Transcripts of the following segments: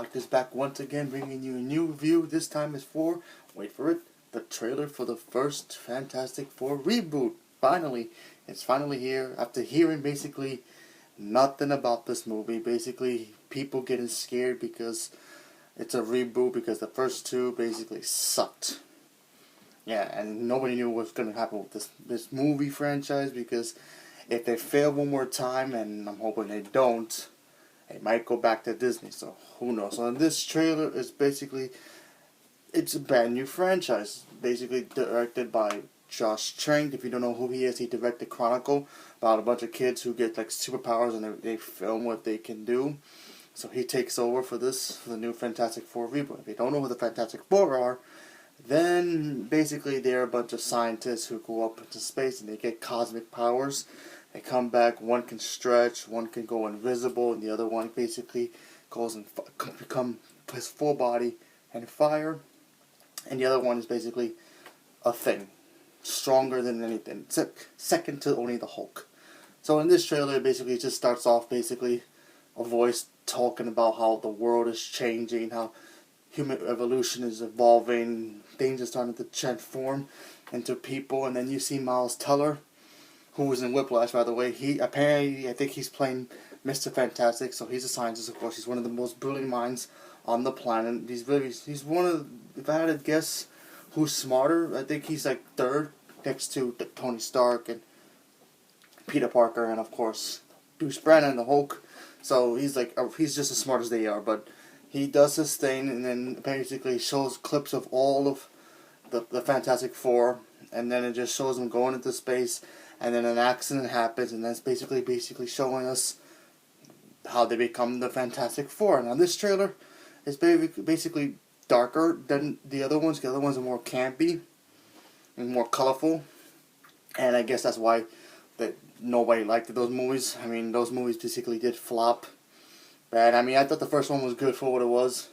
Doctor is back once again, bringing you a new review. This time is for, wait for it, the trailer for the first Fantastic Four reboot. Finally, it's finally here. After hearing basically nothing about this movie, basically people getting scared because it's a reboot because the first two basically sucked. Yeah, and nobody knew what's going to happen with this movie franchise, because if they fail one more time, and I'm hoping they don't, it might go back to Disney, so who knows. So this trailer is basically, it's a brand new franchise, basically directed by Josh Trank. If you don't know who he is, he directed Chronicle, about a bunch of kids who get like superpowers and they film what they can do. So he takes over for the new Fantastic Four reboot. If you don't know who the Fantastic Four are, then basically they're a bunch of scientists who go up into space and they get cosmic powers. They come back, one can stretch, one can go invisible, and the other one basically goes and become his full body and fire. And the other one is basically a thing, stronger than anything, second to only the Hulk. So in this trailer, it basically just starts off basically a voice talking about how the world is changing, how human evolution is evolving, things are starting to transform into people, and then you see Miles Teller, who was in Whiplash, by the way. He apparently, I think he's playing Mr. Fantastic, so he's a scientist, of course. He's one of the most brilliant minds on the planet. He's one of, if I had to guess who's smarter, I think he's like third, next to Tony Stark and Peter Parker, and of course Bruce Banner, the Hulk. So he's just as smart as they are, but he does his thing, and then basically shows clips of all of the Fantastic Four, and then it just shows them going into space, and then an accident happens, and that's basically showing us how they become the Fantastic Four. Now this trailer is basically darker than the other ones. The other ones are more campy and more colorful, and I guess that's why that nobody liked those movies. I mean, those movies basically did flop bad. I mean, I thought the first one was good for what it was,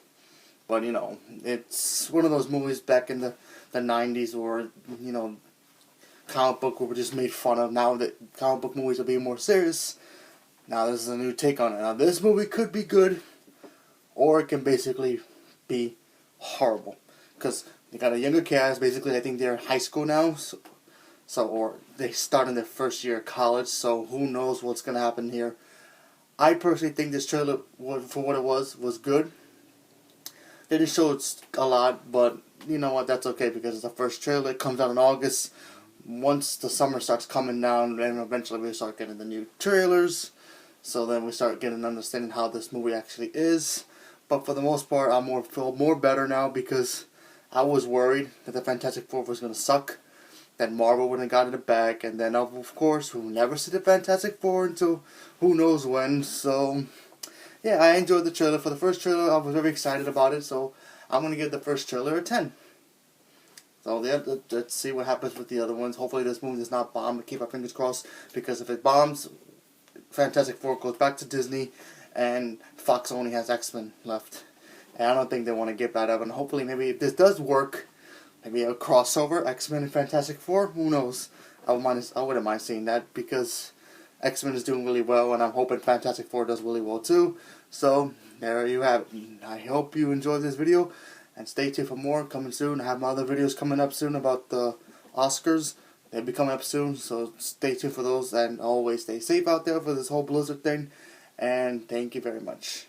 but you know, it's one of those movies back in the 90s where, you know, comic book were just made fun of. Now that comic book movies are being more serious, now this is a new take on it. Now this movie could be good, or it can basically be horrible, because they got a younger cast. Basically, I think they're in high school now, or they start in their first year of college, so who knows what's going to happen here. I personally think this trailer, for what it was good. They didn't show it a lot, but you know what, that's okay, because it's the first trailer. It comes out in August. Once the summer starts coming down, then eventually we start getting the new trailers. So then we start getting an understanding how this movie actually is. But for the most part, I feel more better now, because I was worried that the Fantastic Four was going to suck, that Marvel wouldn't have gotten it back, and then of course we'll never see the Fantastic Four until who knows when. So yeah, I enjoyed the trailer. For the first trailer, I was very excited about it, so I'm going to give the first trailer a 10. So yeah, let's see what happens with the other ones. Hopefully this movie does not bomb. Keep our fingers crossed, because if it bombs, Fantastic Four goes back to Disney, and Fox only has X-Men left. And I don't think they want to get that up. And hopefully, maybe if this does work, maybe a crossover, X-Men and Fantastic Four, who knows? I wouldn't mind seeing that, because X-Men is doing really well, and I'm hoping Fantastic Four does really well too. So there you have it. I hope you enjoyed this video, and stay tuned for more coming soon. I have my other videos coming up soon about the Oscars. They'll be coming up soon, so stay tuned for those, and always stay safe out there for this whole Blizzard thing, and thank you very much.